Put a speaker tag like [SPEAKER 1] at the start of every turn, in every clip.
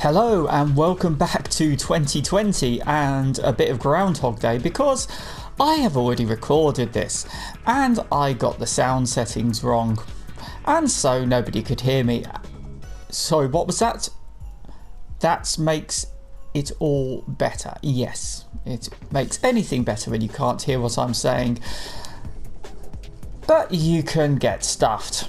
[SPEAKER 1] Hello and welcome back to 2020 and a bit of Groundhog Day, because I have already recorded this and I got the sound settings wrong, and so nobody could hear me. Sorry, what was that? That makes it all better. Yes, it makes anything better when you can't hear what I'm saying, but you can get stuffed.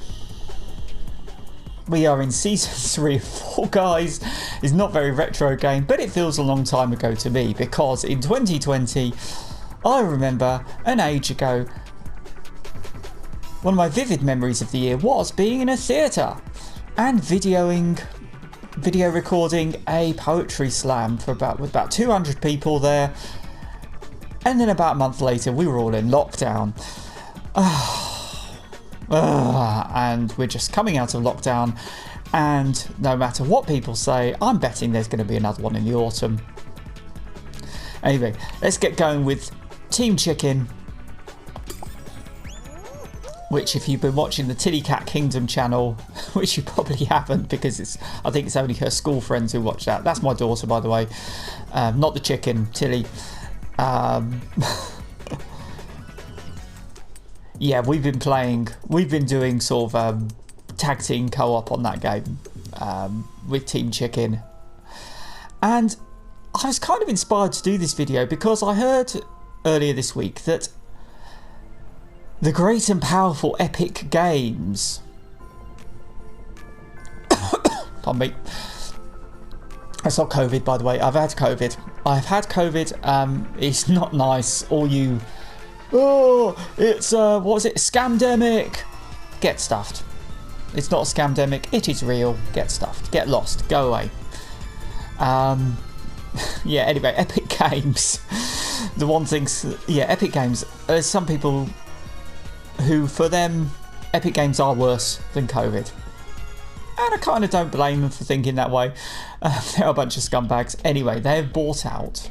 [SPEAKER 1] We are in Season 3 of Fall Guys. It's not a very retro game, but it feels a long time ago to me, because in 2020, I remember an age ago, one of my vivid memories of the year was being in a theatre and video recording a poetry slam with about 200 people there. And then about a month later, we were all in lockdown. And we're just coming out of lockdown, and no matter what people say, I'm betting there's going to be another one in the autumn. Anyway, let's get going with Team Chicken, which, if you've been watching the Tilly Cat Kingdom channel, which you probably haven't, because I think it's only her school friends who watch that. That's my daughter, by the way, not the chicken, Tilly. Yeah, we've been doing sort of tag team co-op on that game with Team Chicken. And I was kind of inspired to do this video because I heard earlier this week that the great and powerful Epic Games... Pardon me. That's not COVID, by the way. I've had COVID. It's not nice. All you... Oh, it's what was it? Scamdemic. Get stuffed. It's not a scamdemic. It is real. Get stuffed. Get lost. Go away. Yeah. Anyway, Epic Games. The one thing. Yeah, Epic Games. There's some people who, for them, Epic Games are worse than COVID, and I kind of don't blame them for thinking that way. They're a bunch of scumbags. Anyway, they have bought out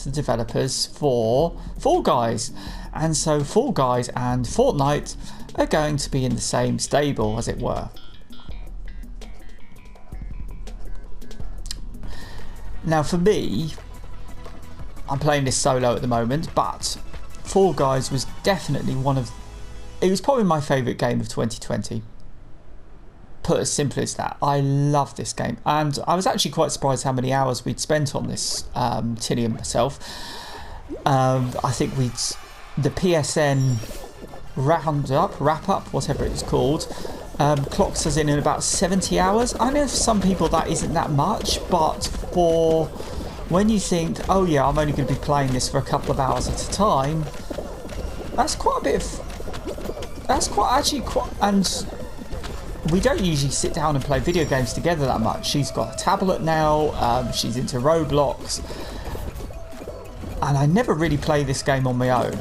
[SPEAKER 1] the developers for Fall Guys, and so Fall Guys and Fortnite are going to be in the same stable, as it were. Now for me, I'm playing this solo at the moment, but Fall Guys was definitely it was probably my favourite game of 2020. Put as simple as that. I love this game, and I was actually quite surprised how many hours we'd spent on this, Tilly and myself. I think the PSN wrap up, whatever it's called, clocks us in about 70 hours. I know for some people that isn't that much, but for when you think, oh yeah, I'm only going to be playing this for a couple of hours at a time, that's quite a bit of... And we don't usually sit down and play video games together that much. She's got a tablet now, she's into Roblox, and I never really play this game on my own.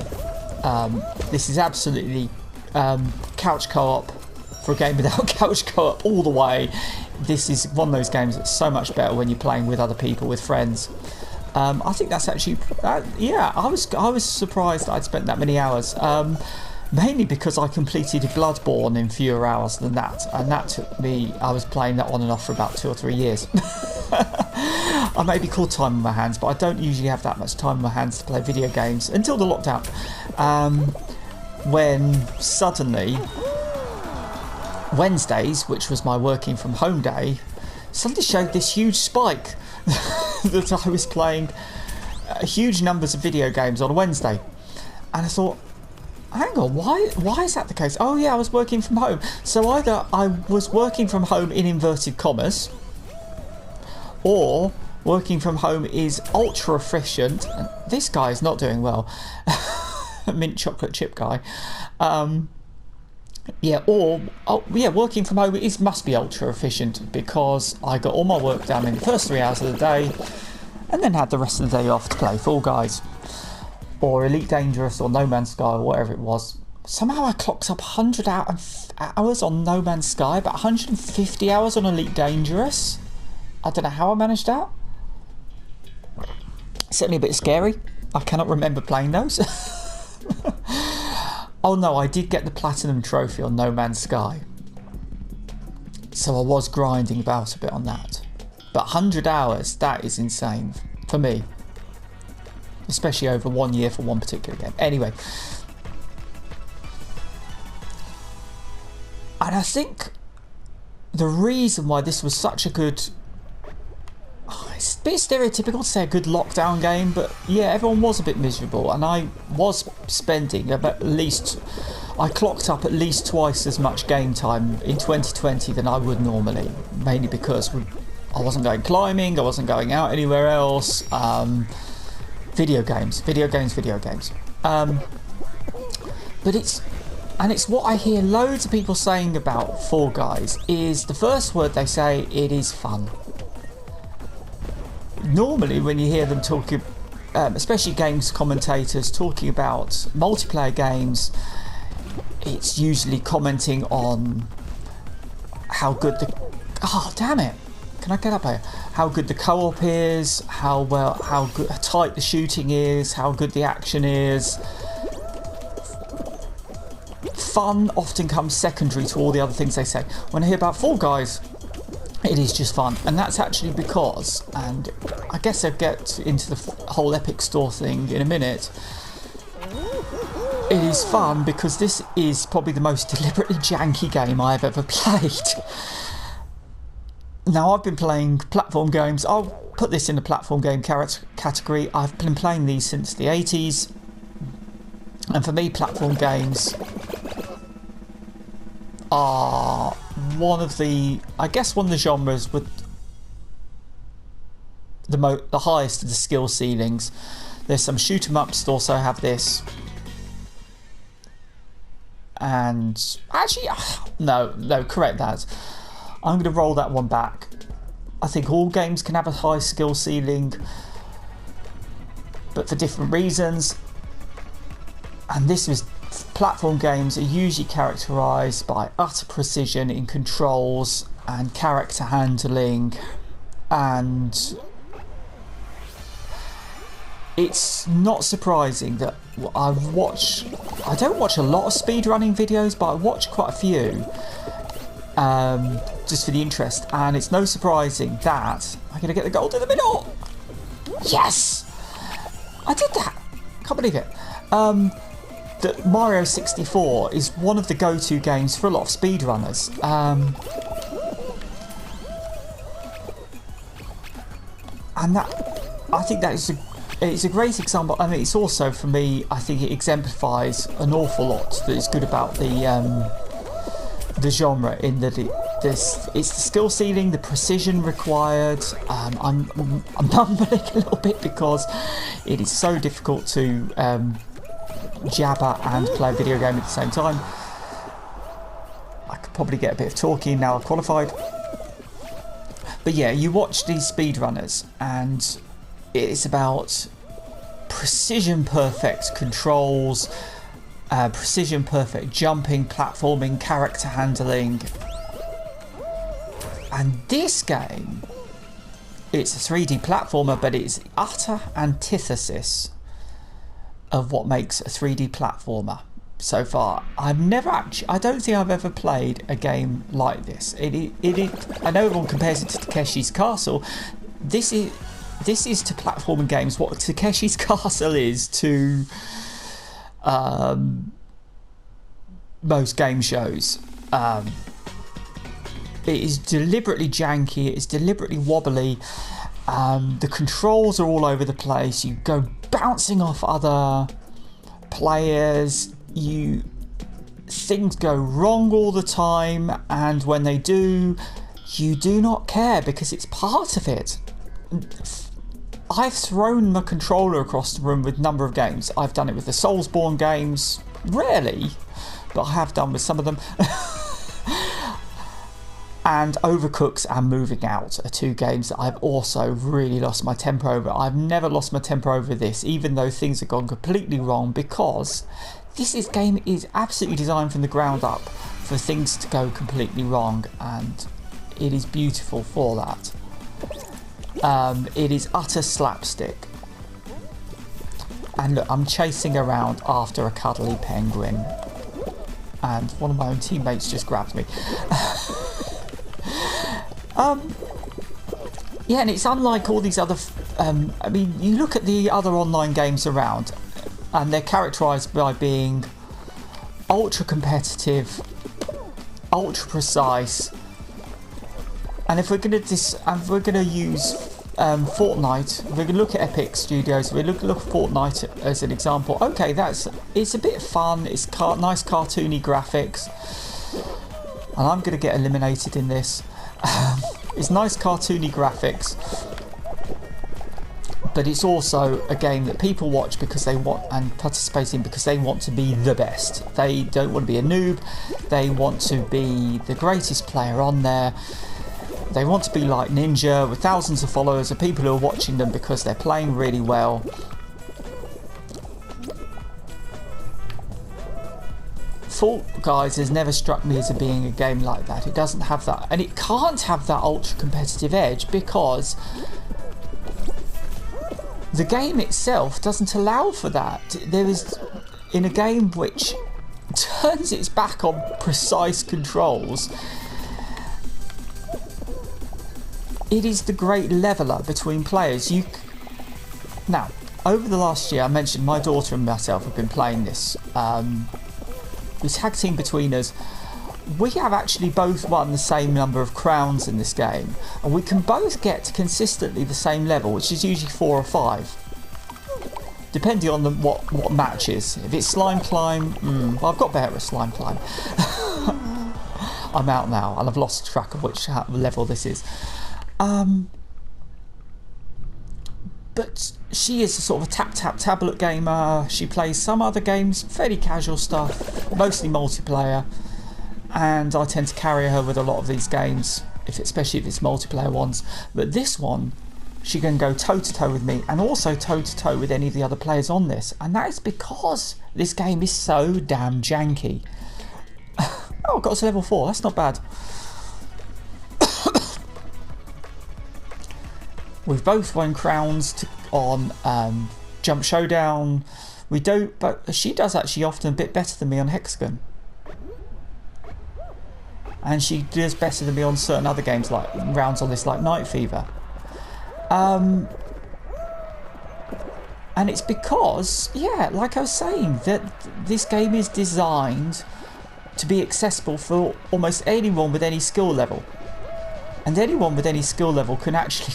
[SPEAKER 1] This is absolutely couch co-op for a game without couch co-op all the way. This is one of those games that's so much better when you're playing with other people, with friends. I think that's actually... yeah, I was surprised that I'd spent that many hours. Mainly because I completed Bloodborne in fewer hours than that, and that took me... I was playing that on and off for about 2 or 3 years. I may be called time on my hands, but I don't usually have that much time on my hands to play video games until the lockdown, when suddenly Wednesdays, which was my working from home day, suddenly showed this huge spike that I was playing huge numbers of video games on a Wednesday, and I thought, hang on, why is that the case? Oh yeah, I was working from home. So either I was working from home in inverted commas, or working from home is ultra efficient. And this guy is not doing well. Mint chocolate chip guy. Yeah, working from home must be ultra efficient, because I got all my work done in the first 3 hours of the day, and then had the rest of the day off to play Fall Guys, or Elite Dangerous, or No Man's Sky, or whatever it was. Somehow I clocked up 100 hours on No Man's Sky, but 150 hours on Elite Dangerous. I don't know how I managed that. Certainly a bit scary. I cannot remember playing those. Oh no, I did get the Platinum Trophy on No Man's Sky. So I was grinding about a bit on that. But 100 hours, that is insane for me. Especially over 1 year for one particular game. Anyway. And I think the reason why this was such a good... it's a bit stereotypical to say a good lockdown game, but yeah, everyone was a bit miserable, and I was spending about at least... I clocked up at least twice as much game time in 2020 than I would normally, mainly because I wasn't going climbing, I wasn't going out anywhere else. Video games. But it's what I hear loads of people saying about Fall Guys is the first word they say, it is fun. Normally when you hear them talking, especially games commentators talking about multiplayer games, it's usually commenting on how good the... Oh, damn it. Can I get up here? How good the co-op is, how tight the shooting is, how good the action is. Fun often comes secondary to all the other things they say. When I hear about Fall Guys, it is just fun. And that's actually because, and I guess I'll get into the whole Epic Store thing in a minute, it is fun because this is probably the most deliberately janky game I've ever played. Now, I've been playing platform games. I'll put this in the platform game category. I've been playing these since the 80s. And for me, platform games are one of the genres with the highest of the skill ceilings. There's some shoot 'em ups that also have this. And actually, no, correct that. I'm going to roll that one back. I think all games can have a high skill ceiling, but for different reasons. And platform games are usually characterised by utter precision in controls and character handling, and it's not surprising that I don't watch a lot of speedrunning videos, but I watch quite a few. Just for the interest, and it's no surprising that I'm going to get the gold in the middle. Yes! I did that! Can't believe it. That Mario 64 is one of the go-to games for a lot of speedrunners. And I think that it's a great example. I mean, it's also, for me, I think it exemplifies an awful lot that is good about the genre, in that it's the skill ceiling, the precision required. I'm mumbling a little bit because it is so difficult to jabber and play a video game at the same time. I could probably get a bit of talking now I've qualified. But yeah, you watch these speedrunners and it's about precision perfect controls, precision perfect jumping, platforming, character handling. And this game, it's a 3D platformer, but it's the utter antithesis of what makes a 3D platformer so far. I don't think I've ever played a game like this. I know everyone compares it to Takeshi's Castle. This is to platforming games what Takeshi's Castle is to most game shows. It is deliberately janky, it's deliberately wobbly, the controls are all over the place, you go bouncing off other players, things go wrong all the time, and when they do, you do not care because it's part of it. I've thrown my controller across the room with a number of games. I've done it with the Soulsborne games, rarely, but I have done with some of them. And Overcooked and Moving Out are two games that I've also really lost my temper over. I've never lost my temper over this, even though things have gone completely wrong, because this game is absolutely designed from the ground up for things to go completely wrong, and it is beautiful for that. It is utter slapstick. And look, I'm chasing around after a cuddly penguin, and one of my own teammates just grabbed me. Yeah, and it's unlike all these other... I mean, you look at the other online games around, and they're characterised by being ultra competitive, ultra precise. And if we're going to use Fortnite, we're going to look at Epic Studios. We look at Fortnite as an example. Okay, it's a bit fun. It's nice cartoony graphics, and I'm going to get eliminated in this. It's nice cartoony graphics, but it's also a game that people watch because they want and participate in because they want to be the best. They don't want to be a noob. They want to be the greatest player on there. They want to be like Ninja with thousands of followers and people who are watching them because they're playing really well. Fall Guys has never struck me as being a game like that. It doesn't have that, and it can't have that ultra competitive edge because the game itself doesn't allow for that. There is, in a game which turns its back on precise controls, it is the great leveler between players. Now, over the last year, I mentioned my daughter and myself have been playing this. We tag team between us. We have actually both won the same number of crowns in this game, and we can both get to consistently the same level, which is usually 4 or 5, depending on what match is. If it's Slime Climb, well, I've got better at Slime Climb. I'm out now, and I've lost track of which level this is. But she is a sort of a tap tablet gamer. She plays some other games, fairly casual stuff, mostly multiplayer, and I tend to carry her with a lot of these games, especially if it's multiplayer ones. But this one, she can go toe to toe with me, and also toe to toe with any of the other players on this, and that is because this game is so damn janky. Oh, I got to level 4. That's not bad. We've both won crowns on Jump Showdown. But she does actually often a bit better than me on Hexagon, and she does better than me on certain other games like rounds on this, like Night Fever. And it's because, yeah, like I was saying, that this game is designed to be accessible for almost anyone with any skill level. And anyone with any skill level can actually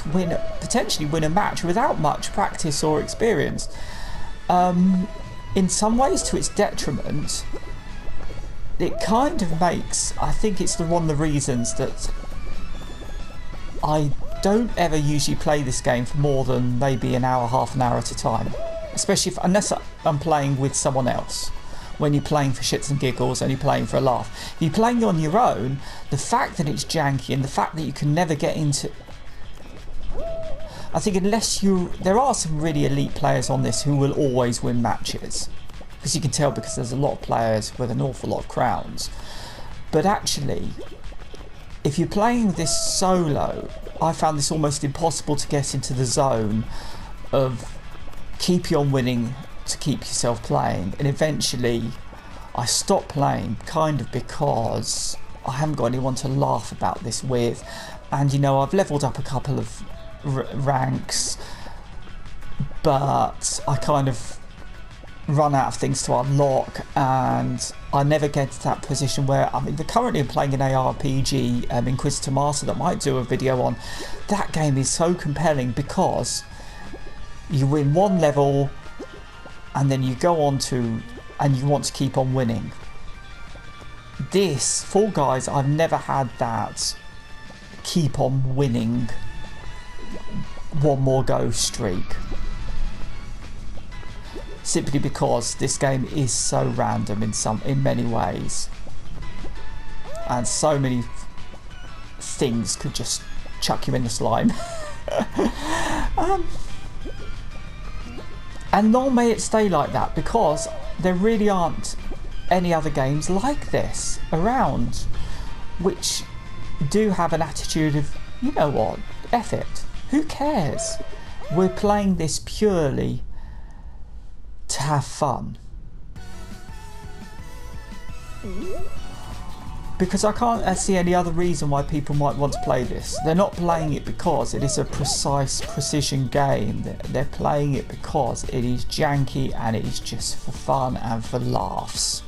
[SPEAKER 1] potentially win a match without much practice or experience. In some ways, to its detriment, it kind of makes, I think it's one of the reasons that I don't ever usually play this game for more than maybe an hour, half an hour at a time. Especially unless I'm playing with someone else. When you're playing for shits and giggles and you're playing for a laugh. If you're playing on your own, the fact that it's janky and the fact that you can never get into... I think there are some really elite players on this who will always win matches. Because you can tell, because there's a lot of players with an awful lot of crowns. But actually, if you're playing this solo, I found this almost impossible to get into the zone of keep on winning to keep yourself playing, and eventually I stopped playing kind of because I haven't got anyone to laugh about this with. And you know, I've leveled up a couple of ranks, but I kind of run out of things to unlock, and I never get to that position where, I mean, currently I'm playing an ARPG, Inquisitor Master, that I might do a video on. That game is so compelling because you win one level and then you go on to, and you want to keep on winning. This, Fall Guys, I've never had that keep on winning, one more go streak. Simply because this game is so random in many ways. And so many things could just chuck you in the slime. And long may it stay like that, because there really aren't any other games like this around which do have an attitude of, you know what, F it, who cares? We're playing this purely to have fun. because I can't see any other reason why people might want to play this. They're not playing it because it is a precise precision game. They're playing it because it is janky and it is just for fun and for laughs.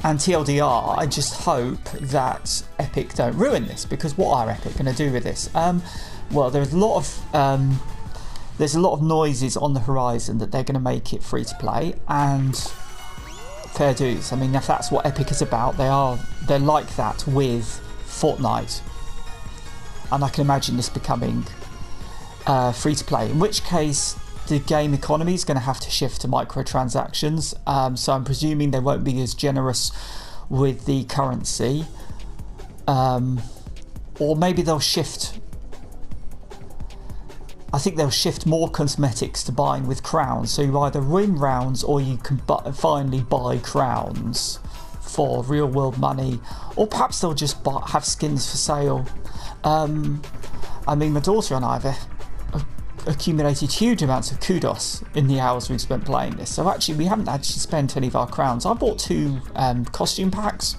[SPEAKER 1] And TLDR, I just hope that Epic don't ruin this, because what are Epic going to do with this? Well, there's a lot of noises on the horizon that they're going to make it free to play, and fair dues. I mean, if that's what Epic is about, they're like that with Fortnite, and I can imagine this becoming free to play. In which case, the game economy is going to have to shift to microtransactions. So I'm presuming they won't be as generous with the currency, or maybe they'll shift. I think they'll shift more cosmetics to buying with crowns, so you either win rounds or you can finally buy crowns for real world money, or perhaps they'll just have skins for sale. I mean, my daughter and I have accumulated huge amounts of kudos in the hours we've spent playing this, so actually we haven't actually spent any of our crowns. I bought 2 costume packs,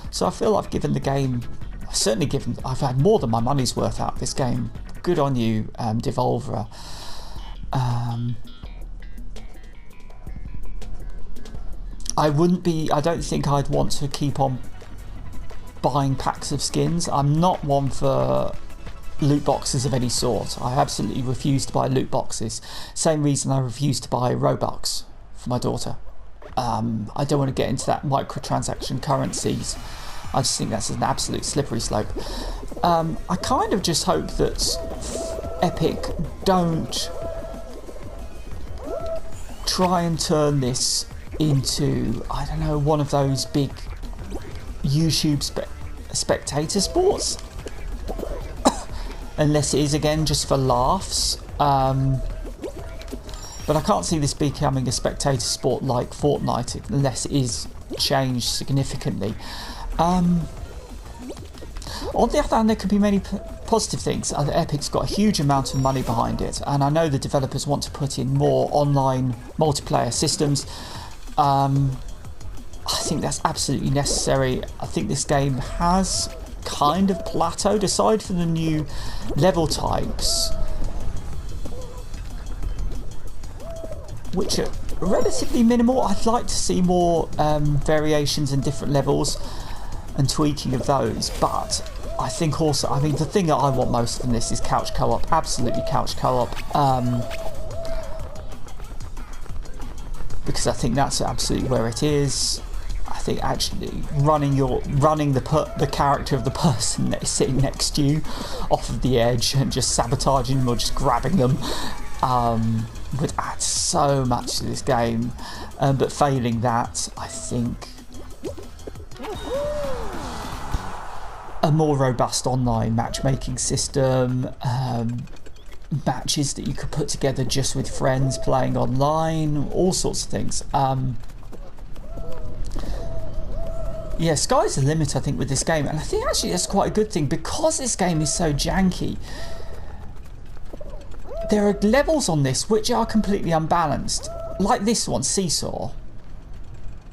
[SPEAKER 1] so I feel I've given the game, I've had more than my money's worth out of this game. Good on you, Devolver. I don't think I'd want to keep on buying packs of skins. I'm not one for loot boxes of any sort. I absolutely refuse to buy loot boxes. Same reason I refuse to buy Robux for my daughter. I don't want to get into that microtransaction currencies. I just think that's an absolute slippery slope. I kind of just hope that Epic don't try and turn this into, I don't know, one of those big YouTube spectator sports. Unless it is, again, just for laughs. But I can't see this becoming a spectator sport like Fortnite unless it is changed significantly. On the other hand, there could be many positive things. Epic's got a huge amount of money behind it, and I know the developers want to put in more online multiplayer systems. I think that's absolutely necessary. I think this game has kind of plateaued, aside from the new level types, which are relatively minimal. I'd like to see more variations in different levels and tweaking of those, but I think also, I mean, the thing that I want most from this is couch co-op, absolutely couch co-op, because I think that's absolutely where it is. I think actually running the character of the person that is sitting next to you off of the edge and just sabotaging them or just grabbing them would add so much to this game, but failing that, I think a more robust online matchmaking system, matches that you could put together just with friends playing online, all sorts of things. Yeah, sky's the limit, I think, with this game, and I think actually that's quite a good thing, because this game is so janky. There are levels on this which are completely unbalanced, like this one, Seesaw.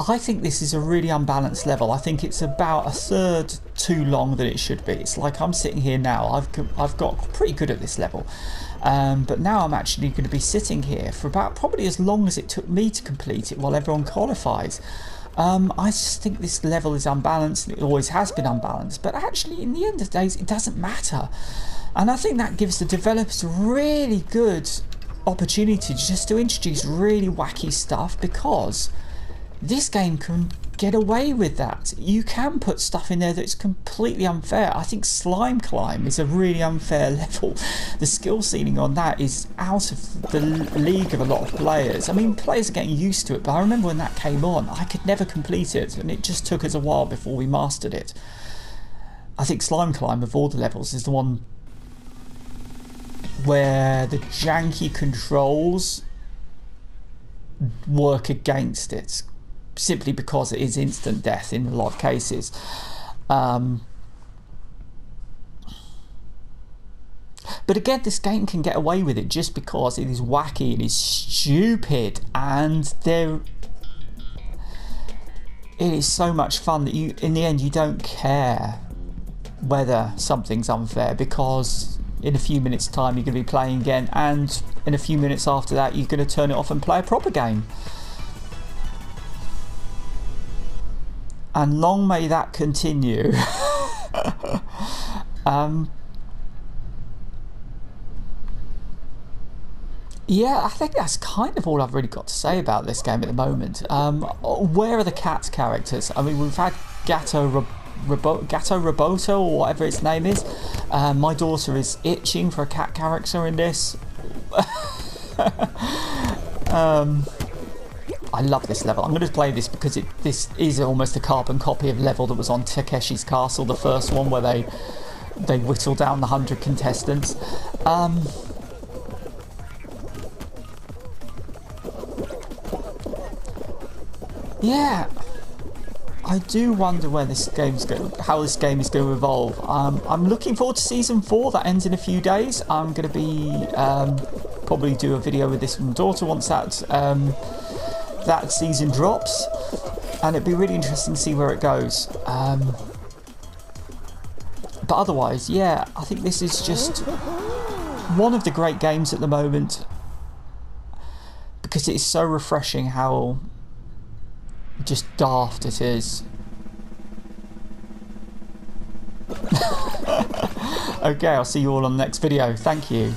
[SPEAKER 1] I think this is a really unbalanced level. I think it's about a third too long than it should be. It's like I'm sitting here now, I've got pretty good at this level, but now I'm actually going to be sitting here for about probably as long as it took me to complete it while everyone qualifies. I just think this level is unbalanced, and it always has been unbalanced, but actually in the end of the days it doesn't matter, and I think that gives the developers a really good opportunity just to introduce really wacky stuff, because this game can get away with that. You can put stuff in there that's completely unfair. I think Slime Climb is a really unfair level. The skill ceiling on that is out of the league of a lot of players. I mean, players are getting used to it, but I remember when that came on, I could never complete it, and it just took us a while before we mastered it. I think Slime Climb, of all the levels, is the one where the janky controls work against it, simply because it is instant death in a lot of cases. But again, this game can get away with it just because it is wacky, it is stupid, and it is so much fun that you, in the end, you don't care whether something's unfair, because in a few minutes time you're going to be playing again, and in a few minutes after that you're going to turn it off and play a proper game. And long may that continue. Yeah, I think that's kind of all I've really got to say about this game at the moment. Where are the cat characters? I mean, we've had Gato Roboto, or whatever its name is. My daughter is itching for a cat character in this. I love this level. I'm going to play this because this is almost a carbon copy of level that was on Takeshi's Castle, the first one, where they whittle down the 100 contestants. Yeah, I do wonder where this game's how this game is going to evolve. I'm looking forward to season 4 that ends in a few days. I'm going to be probably do a video with this with my daughter once that season drops, and it'd be really interesting to see where it goes. But otherwise, yeah, I think this is just one of the great games at the moment, because it is so refreshing how just daft it is. Okay, I'll see you all on the next video. Thank you.